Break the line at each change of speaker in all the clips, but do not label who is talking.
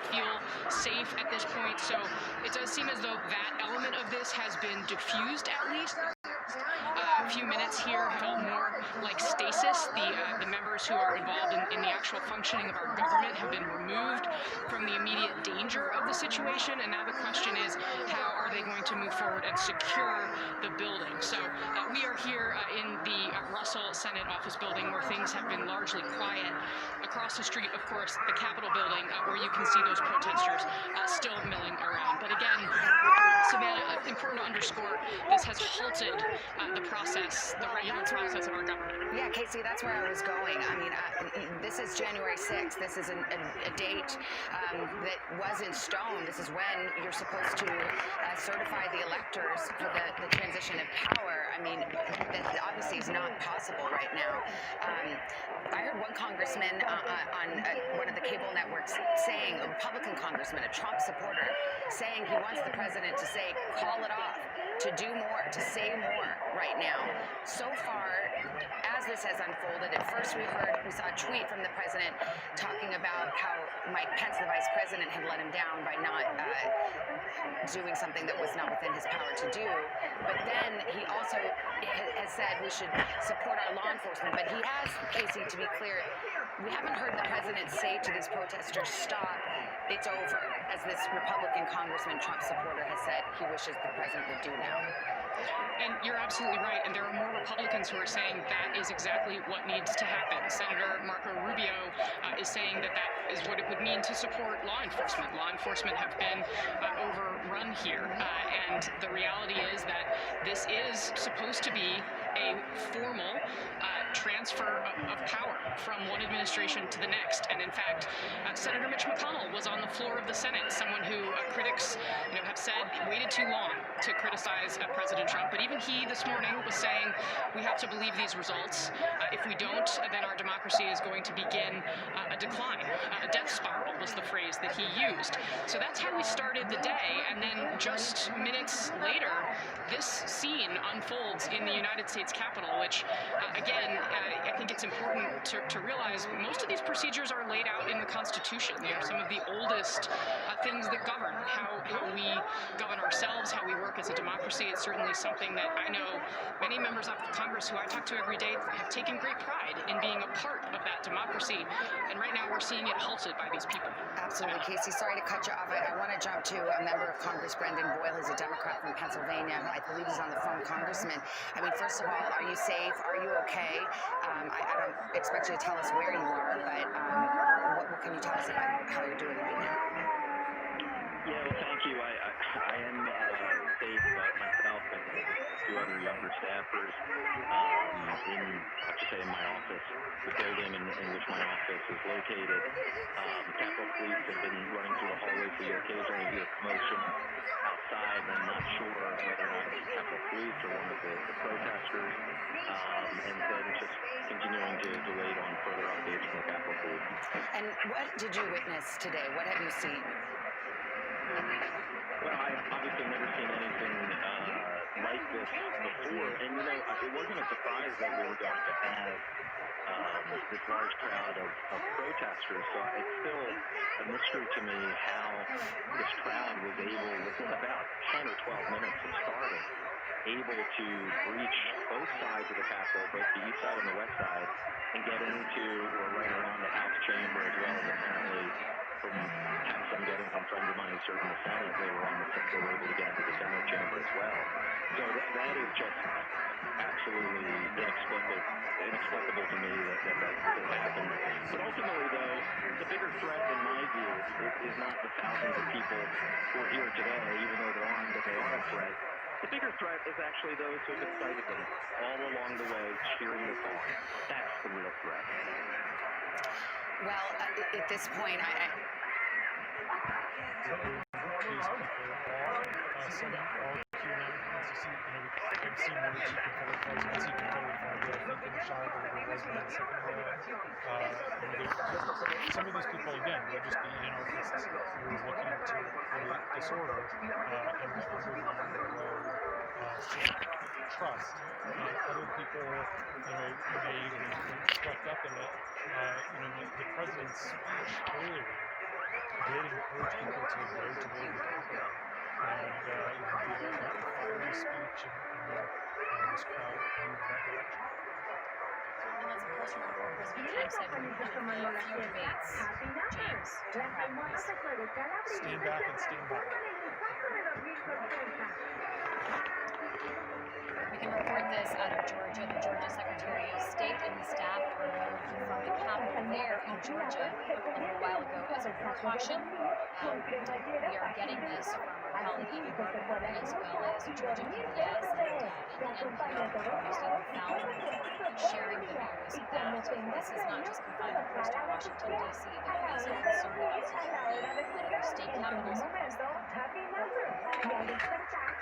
feel safe at this point. So it does seem as though that element of this has been diffused at least. A few minutes here felt more like stasis. The members who are involved in the actual functioning of our government have been removed from the immediate danger of the situation, and now the question is, how are they going to move forward and secure the building? So we are here in the Russell Senate office building, where things have been largely quiet. Across the street, of course, the Capitol building, where you can see those protesters still milling around. But again, Savannah, important to underscore, this has halted the process, the regular process of our government.
Yeah, Casey, that's where I was going. I mean, this is January 6th. This is a date that was in stone. This is when you're supposed to certify the electors for the transition of power. I mean, that obviously is not possible right now. I heard one congressman on one of the cable networks saying, a Republican congressman, a Trump supporter, saying he wants the president to say, call it off, to do more, to say more right now. So far, as this has unfolded, at first we saw a tweet from the president talking about how Mike Pence, the vice president, had let him down by not doing something that was not within his power to do. But then he also has said we should support our law enforcement. But he has, Casey, to be clear, we haven't heard the president say to these protesters, stop, it's over, as this Republican congressman, Trump supporter, has said he wishes the president would do now.
And you're absolutely right. And there are more Republicans who are saying that is exactly what needs to happen. Senator Marco Rubio is saying that is what it would mean to support law enforcement. Law enforcement have been overrun here. And the reality is that this is supposed to be a formal transfer of power from one administration to the next. And in fact, Senator Mitch McConnell was on the floor of the Senate, someone who critics have said waited too long to criticize President Trump. But even he this morning was saying we have to believe these results. If we don't, then our democracy is going to begin a decline. A death spiral was the phrase that he used. So that's how we started the day. And then just minutes later, this scene unfolds in the United States Capitol, which, again, I think it's important to realize most of these procedures are laid out in the Constitution. They are some of the oldest things that govern how we govern ourselves, how we work as a democracy. It's certainly something that I know many members of Congress who I talk to every day have taken great pride in being a part of that democracy. And right now we're seeing it halted by these people.
Absolutely, Casey. Sorry to cut you off. I want to jump to a member of Congress, Brendan Boyle, who's a Democrat from Pennsylvania. I believe he's on the phone. Congressman, I mean, first of all, are you safe? Are you okay? I don't expect you to tell us where you are, but what can you tell us about how you're doing right now?
Yeah, well, thank you. I am safe, myself and two other younger staffers in my office, the building in which my office is located. Capitol Police have been running through the hallways, so you occasionally hear commotion outside. I'm not sure whether or not it's Capitol Police or one of the protesters. And then just continuing to wait on further updates from the Capitol Police.
And what did you witness today? What have you seen?
Well, I've obviously never seen anything like this before, and it wasn't a surprise that we were going to have this large crowd of protesters, so it's still a mystery to me how this crowd was able, within about 10 or 12 minutes of starting, able to breach both sides of the Capitol, both the east side and the west side, and get into or right around the House chamber, as well as apparently from texts I'm getting from friends of mine who serve in the Senate, they were able to get into the Senate chamber as well. So that is just absolutely inexplicable to me that happened. But ultimately, though, the bigger threat, in my view, is not the thousands of people who are here today, even though they're armed and they are a threat. The bigger threat is actually those who have incited them all along the way, cheering this on. That's the real threat.
Well, at this point,
some of these people, again, will just be anarchists who are looking to create disorder and trust. Other people, may even get swept up in it. The president's speech earlier did encourage people to go toward the Capitol and even do a fiery speech, and then this crowd moved that direction.
And let's of course remember what President Trump said when he went on a few debates, James, to the crowd, please.
Stand back and stand by.
We can report this out of Georgia. The Georgia Secretary of State and his staff were removed from the Capitol there in Georgia a little while ago as a precaution. We are getting this from our colleague Amy Barber as well as Georgia PBS and NPR producer Stephen Fowler sharing the news that this is not just confined, of course, to Washington, D.C. There is a concern about security at other state capitals across the country.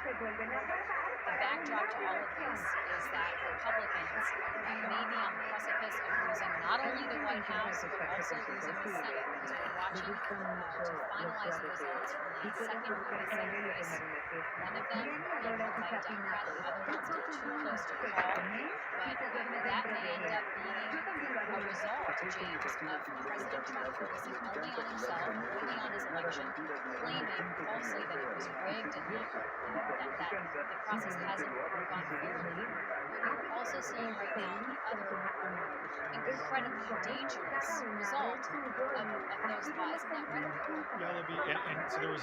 The backdrop to all of this is that Republicans may be on the precipice of losing not only the White House, but also losing the Senate, because we're watching to finalize the results from the second Senate race. One of them being won by a Democrat, the other one still too close to call, but that may end up being a result, James, of President Trump focusing only on himself, only on his election, claiming falsely that it was rigged and that the process hasn't gone fairly. We're also seeing right now the other incredibly dangerous result of those lies and that rhetoric.
Yeah, Libby, and so there was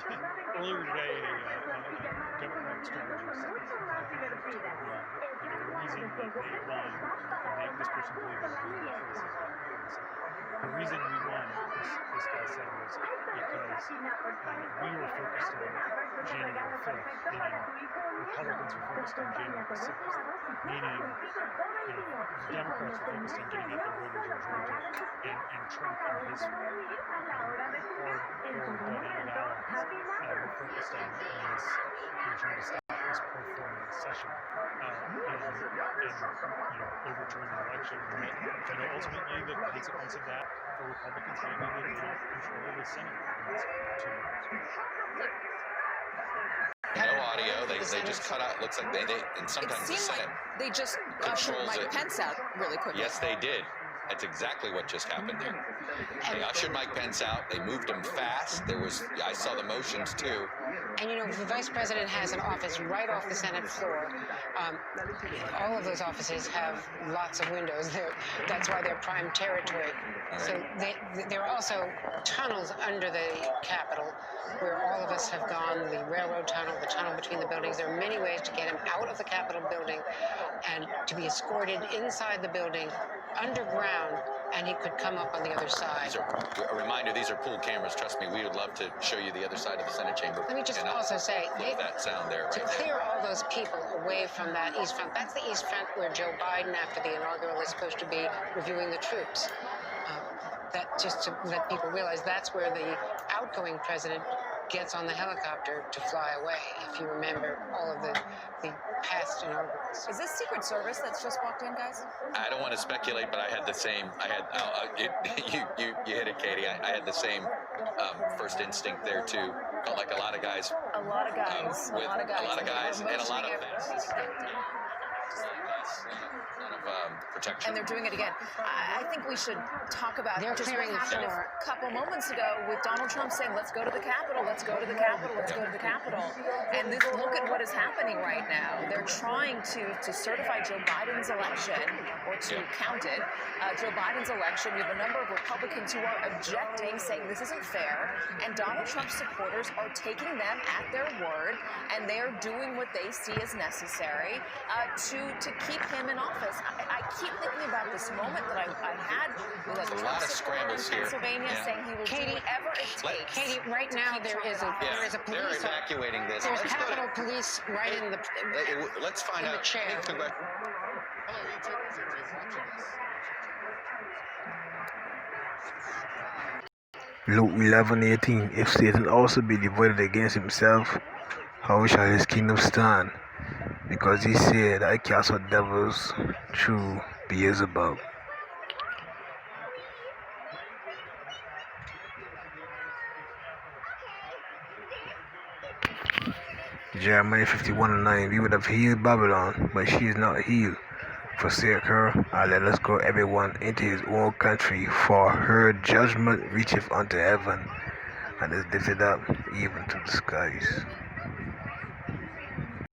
earlier today a Democrat strategist. The reason that they won, and this person believed the reason we won, this guy said, was because we were focused on January 5th, meaning Republicans were focused on January 6th, meaning the Democrats were focused on getting out their voters in Georgia, and Trump and his hard-core allies were focused on this, trying to stop this pro-forma recession and overturn the election. And ultimately, the consequence of that for Republicans may be that they don't control the Senate.
No audio. They just cut out. Looks like they and sometimes the Senate.
Like they just ushered Mike Pence out really quickly.
Yes, they did. That's exactly what just happened there. They ushered Mike Pence out. They moved him fast. I saw the motions too.
And the vice president has an office right off the Senate floor. All of those offices have lots of windows. That's why they're prime territory. So there are also tunnels under the Capitol where all of us have gone, the railroad tunnel, the tunnel between the buildings. There are many ways to get him out of the Capitol building and to be escorted inside the building underground, and he could come up on the other side.
A reminder, these are pooled cameras. Trust me, we would love to show you the other side of the Senate chamber.
Let me just also say,
that sound there,
to clear all those people away from that East Front, that's the East Front where Joe Biden, after the inaugural, is supposed to be reviewing the troops. That just to let people realize that's where the outgoing president gets on the helicopter to fly away, if you remember all of the past inaugurals.
Is this Secret Service that's just walked in, guys?
I don't want to speculate, but I had the same. You hit it, Katie. I had the same first instinct there too. Felt like a lot of guys.
A lot of guys.
A lot of guys, and a lot of vests. Protection.
And they're doing it again. I think we should talk about just what happened a couple moments ago with Donald Trump saying, let's go to the Capitol, let's go to the Capitol, let's go to the Capitol. And look at what is happening right now. They're trying to certify Joe Biden's election, or to count it. Joe Biden's election. We have a number of Republicans who are objecting, saying this isn't fair. And Donald Trump's supporters are taking them at their word, and they are doing what they see as necessary to keep him in office. I keep thinking about this moment that I had with a Trump supporter in Pennsylvania saying he will do whatever it takes.
Katie, right now there is a police.
They're evacuating this.
There's Capitol Police right in the.
Let's find out.
The chair.
Luke 11:18. If Satan also be divided against himself, how shall his kingdom stand? Because he said, I cast out devils through Beelzebub. Jeremiah 51:9. We would have healed Babylon, but she is not healed. Forsake her, and let us go everyone into his own country, for her judgment reacheth unto heaven, and is lifted up even to the skies.